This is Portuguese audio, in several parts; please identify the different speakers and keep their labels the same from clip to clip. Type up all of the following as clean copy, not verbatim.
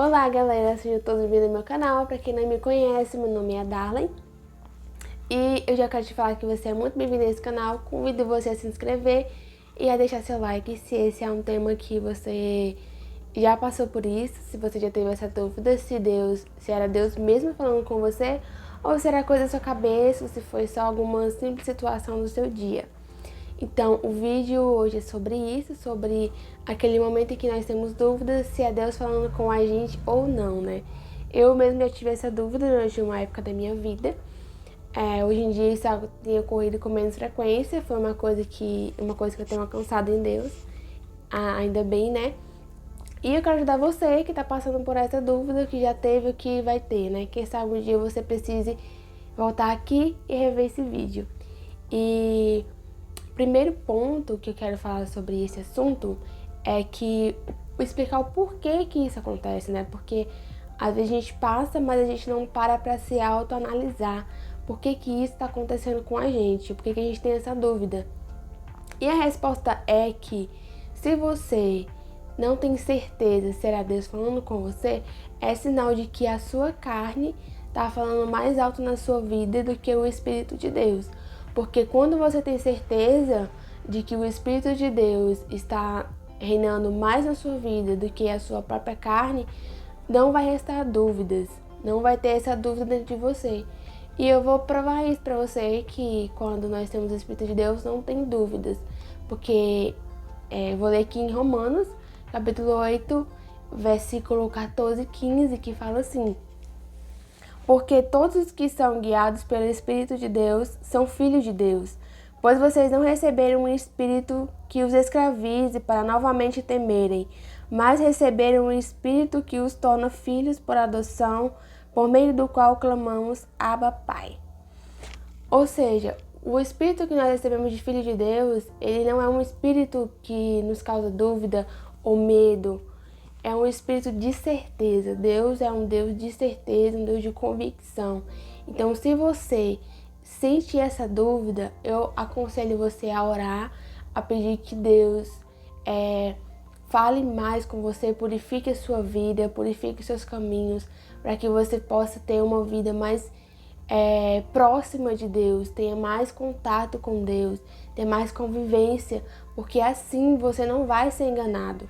Speaker 1: Olá galera, sejam todos bem-vindos ao meu canal. Pra quem não me conhece, meu nome é Darley e eu já quero te falar que você é muito bem-vindo a esse canal. Convido você a se inscrever e a deixar seu like se esse é um tema que você já passou por isso, se você já teve essa dúvida se era Deus mesmo falando com você ou se era coisa da sua cabeça, ou se foi só alguma simples situação do seu dia. Então, o vídeo hoje é sobre isso, sobre aquele momento em que nós temos dúvidas se é Deus falando com a gente ou não, né? Eu mesmo já tive essa dúvida durante uma época da minha vida. Hoje em dia isso tem ocorrido com menos frequência, foi uma coisa que eu tenho alcançado em Deus, ainda bem, né? E eu quero ajudar você que tá passando por essa dúvida, que já teve o que vai ter, né? Quem sabe um dia você precise voltar aqui e rever esse vídeo. E primeiro ponto que eu quero falar sobre esse assunto é que explicar o porquê que isso acontece, né? Porque às vezes a gente passa, mas a gente não para se autoanalisar. Por que isso está acontecendo com a gente? Por que a gente tem essa dúvida? E a resposta é que se você não tem certeza se era Deus falando com você, é sinal de que a sua carne está falando mais alto na sua vida do que o Espírito de Deus. Porque quando você tem certeza de que o Espírito de Deus está reinando mais na sua vida do que a sua própria carne, não vai restar dúvidas, não vai ter essa dúvida dentro de você. E eu vou provar isso para você, que quando nós temos o Espírito de Deus não tem dúvidas. Porque vou ler aqui em Romanos, capítulo 8, versículo 14 e 15, que fala assim: porque todos os que são guiados pelo Espírito de Deus são filhos de Deus. Pois vocês não receberam um espírito que os escravize para novamente temerem, mas receberam um espírito que os torna filhos por adoção, por meio do qual clamamos Abba, Pai. Ou seja, o espírito que nós recebemos de filho de Deus, ele não é um espírito que nos causa dúvida ou medo. É um espírito de certeza. Deus é um Deus de certeza, um Deus de convicção. Então, se você sente essa dúvida, eu aconselho você a orar, a pedir que Deus fale mais com você, purifique a sua vida, purifique os seus caminhos, para que você possa ter uma vida mais próxima de Deus, tenha mais contato com Deus, tenha mais convivência, porque assim você não vai ser enganado.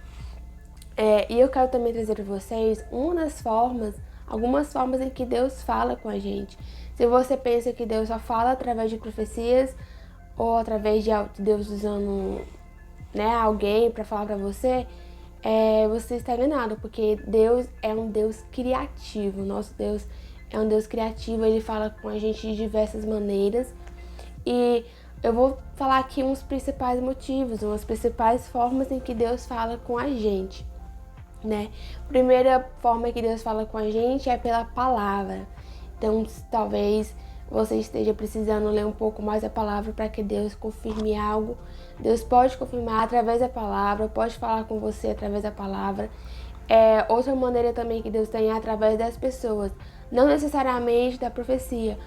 Speaker 1: E eu quero também trazer para vocês algumas formas em que Deus fala com a gente. Se você pensa que Deus só fala através de profecias ou através de Deus usando, né, alguém para falar para você, você está enganado, porque Deus é um Deus criativo. Nosso Deus é um Deus criativo, ele fala com a gente de diversas maneiras. E eu vou falar aqui uns principais motivos, umas principais formas em que Deus fala com a gente, né? Primeira forma que Deus fala com a gente é pela palavra. Então, talvez você esteja precisando ler um pouco mais a palavra para que Deus confirme algo. Deus pode confirmar através da palavra, pode falar com você através da palavra. Outra maneira também que Deus tem é através das pessoas, não necessariamente da profecia,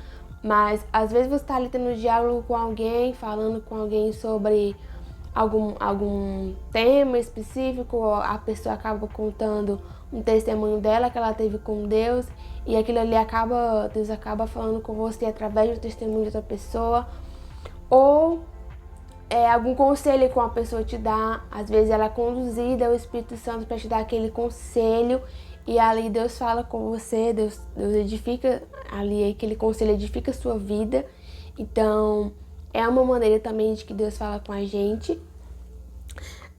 Speaker 1: mas às vezes você está ali tendo diálogo com alguém, falando com alguém sobre algum tema específico, a pessoa acaba contando um testemunho dela que ela teve com Deus, e aquilo ali Deus acaba falando com você através do testemunho de outra pessoa, ou algum conselho que uma pessoa te dá. Às vezes ela é conduzida ao Espírito Santo para te dar aquele conselho, e ali Deus fala com você, Deus edifica ali, aquele conselho edifica a sua vida. Então, é uma maneira também de que Deus fala com a gente.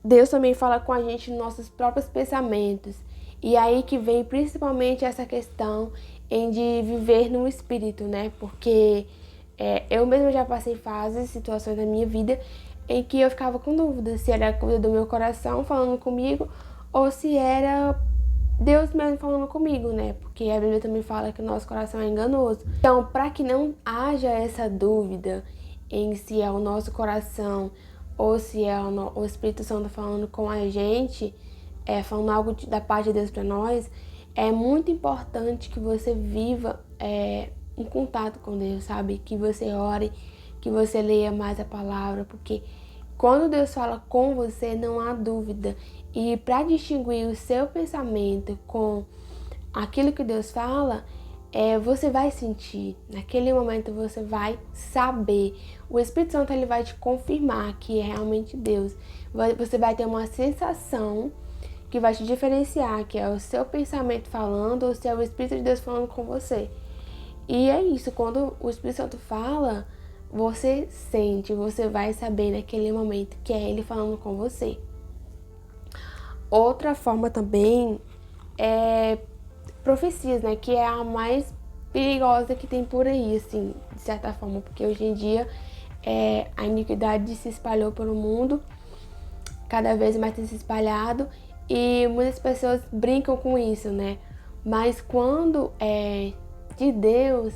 Speaker 1: Deus também fala com a gente nos nossos próprios pensamentos. E aí que vem principalmente essa questão de viver no Espírito, né? Porque eu mesma já passei fases, situações da minha vida em que eu ficava com dúvida se era coisa do meu coração falando comigo ou se era Deus mesmo falando comigo, né? Porque a Bíblia também fala que o nosso coração é enganoso. Então, para que não haja essa dúvida em se é o nosso coração ou se é o Espírito Santo falando com a gente, falando algo da parte de Deus para nós, é muito importante que você viva em contato com Deus, sabe? Que você ore, que você leia mais a palavra, porque quando Deus fala com você, não há dúvida. E para distinguir o seu pensamento com aquilo que Deus fala, você vai sentir. Naquele momento você vai saber. O Espírito Santo ele vai te confirmar que é realmente Deus. Você vai ter uma sensação que vai te diferenciar, que é o seu pensamento falando ou se é o Espírito de Deus falando com você. E é isso, quando o Espírito Santo fala, você sente, você vai saber naquele momento que é Ele falando com você. Outra forma também é profecias, né? Que é a mais perigosa que tem por aí, assim, de certa forma. Porque hoje em dia a iniquidade se espalhou pelo mundo, cada vez mais tem se espalhado. E muitas pessoas brincam com isso, né? Mas quando é de Deus,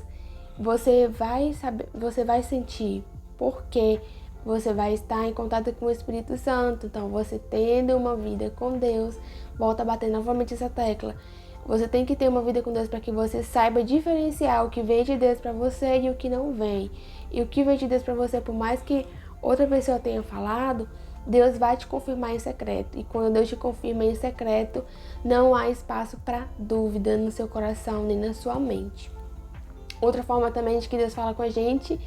Speaker 1: você vai saber, você vai sentir, porque você vai estar em contato com o Espírito Santo. Então, você tendo uma vida com Deus, volta a bater novamente essa tecla. Você tem que ter uma vida com Deus para que você saiba diferenciar o que vem de Deus para você e o que não vem. E o que vem de Deus para você, por mais que outra pessoa tenha falado, Deus vai te confirmar em secreto. E quando Deus te confirma em secreto, não há espaço para dúvida no seu coração nem na sua mente. Outra forma também de que Deus fala com a gente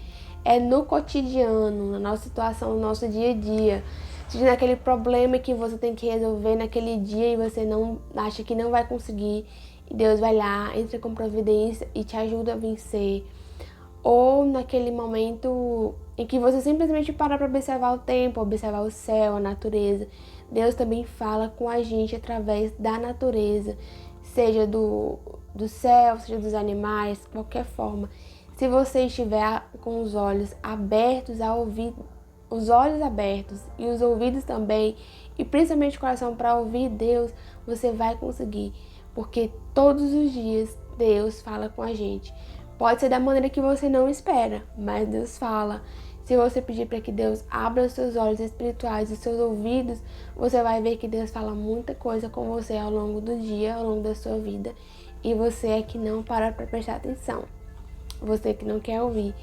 Speaker 1: é no cotidiano, na nossa situação, no nosso dia a dia. Seja naquele problema que você tem que resolver naquele dia e você não acha que não vai conseguir, e Deus vai lá, entra com providência e te ajuda a vencer. Ou naquele momento em que você simplesmente para observar o tempo, observar o céu, a natureza. Deus também fala com a gente através da natureza, seja do céu, seja dos animais, qualquer forma. Se você estiver com os olhos abertos a ouvir, os olhos abertos e os ouvidos também, e principalmente o coração para ouvir Deus, você vai conseguir. Porque todos os dias Deus fala com a gente. Pode ser da maneira que você não espera, mas Deus fala. Se você pedir para que Deus abra os seus olhos espirituais, os seus ouvidos, você vai ver que Deus fala muita coisa com você ao longo do dia, ao longo da sua vida. E você é que não para prestar atenção. Você que não quer ouvir.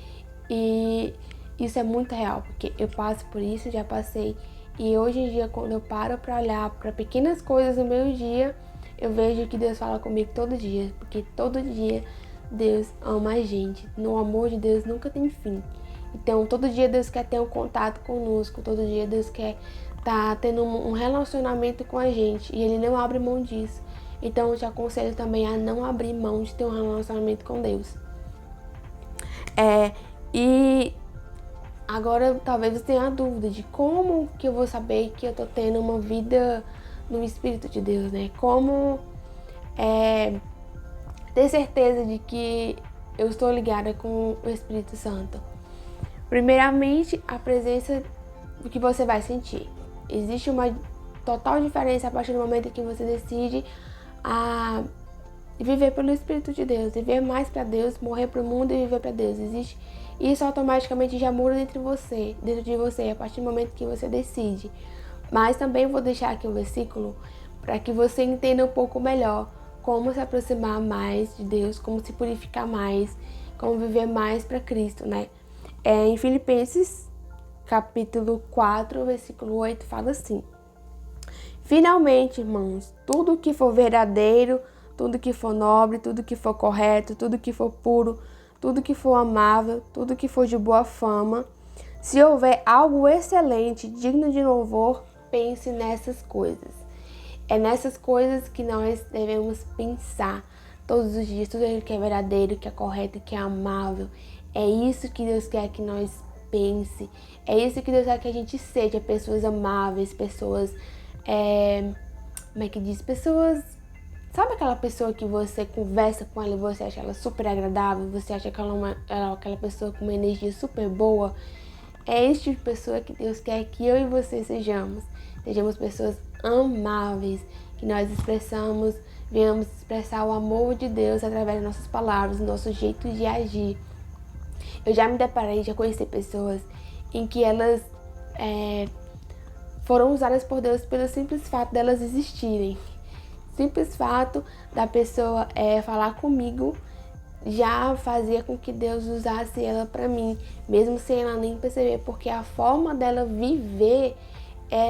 Speaker 1: E isso é muito real, porque eu passo por isso, já passei. E hoje em dia, quando eu paro para olhar para pequenas coisas no meu dia, eu vejo que Deus fala comigo todo dia. Porque todo dia Deus ama a gente. No amor de Deus nunca tem fim. Então, todo dia Deus quer ter um contato conosco. Todo dia Deus quer estar tendo um relacionamento com a gente. E Ele não abre mão disso. Então, eu te aconselho também a não abrir mão de ter um relacionamento com Deus. E agora, talvez você tenha a dúvida de como que eu vou saber que eu tô tendo uma vida no Espírito de Deus, né? Como ter certeza de que eu estou ligada com o Espírito Santo. Primeiramente, a presença do que você vai sentir. Existe uma total diferença a partir do momento em que você decide a viver pelo Espírito de Deus, viver mais para Deus, morrer para o mundo e viver para Deus. Existe isso, automaticamente já muda dentro de você, a partir do momento que você decide. Mas também vou deixar aqui um versículo para que você entenda um pouco melhor como se aproximar mais de Deus, como se purificar mais, como viver mais para Cristo, né? Em Filipenses, capítulo 4, versículo 8, fala assim: finalmente, irmãos, tudo que for verdadeiro, tudo que for nobre, tudo que for correto, tudo que for puro, tudo que for amável, tudo que for de boa fama, se houver algo excelente, digno de louvor, pense nessas coisas. É nessas coisas que nós devemos pensar todos os dias, tudo aquilo que é verdadeiro, que é correto, que é amável. É isso que Deus quer que nós pense. É isso que Deus quer que a gente seja, pessoas amáveis, pessoas, como é que diz? Pessoas... Sabe aquela pessoa que você conversa com ela e você acha ela super agradável? Você acha que ela é aquela pessoa com uma energia super boa? É esse tipo de pessoa que Deus quer que eu e você sejamos. Sejamos pessoas amáveis, que nós venhamos expressar o amor de Deus através das nossas palavras, do nosso jeito de agir. Eu já me deparei, já conheci pessoas em que elas foram usadas por Deus pelo simples fato delas existirem. Simples fato da pessoa falar comigo já fazia com que Deus usasse ela para mim, mesmo sem ela nem perceber, porque a forma dela viver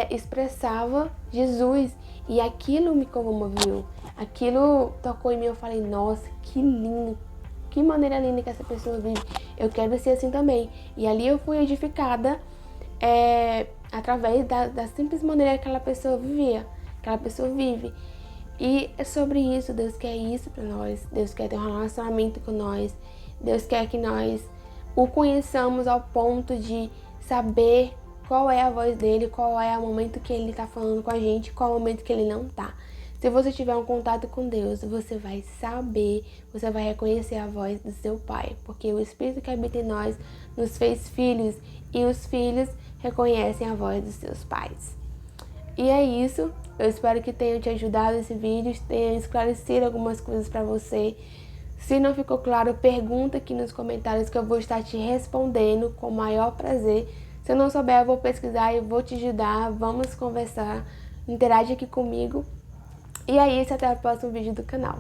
Speaker 1: expressava Jesus, e aquilo me comoveu, aquilo tocou em mim, eu falei, nossa, que lindo, que maneira linda que essa pessoa vive, eu quero ser assim também. E ali eu fui edificada através da simples maneira que aquela pessoa vivia, que aquela pessoa vive. E é sobre isso, Deus quer isso pra nós, Deus quer ter um relacionamento com nós, Deus quer que nós o conheçamos ao ponto de saber qual é a voz dele, qual é o momento que ele tá falando com a gente, qual é o momento que ele não tá. Se você tiver um contato com Deus, você vai saber, você vai reconhecer a voz do seu Pai, porque o Espírito que habita em nós nos fez filhos e os filhos reconhecem a voz dos seus pais. E é isso, eu espero que tenha te ajudado esse vídeo, tenha esclarecido algumas coisas para você. Se não ficou claro, pergunta aqui nos comentários que eu vou estar te respondendo com o maior prazer. Se eu não souber, eu vou pesquisar e vou te ajudar, vamos conversar, interage aqui comigo. E é isso, até o próximo vídeo do canal.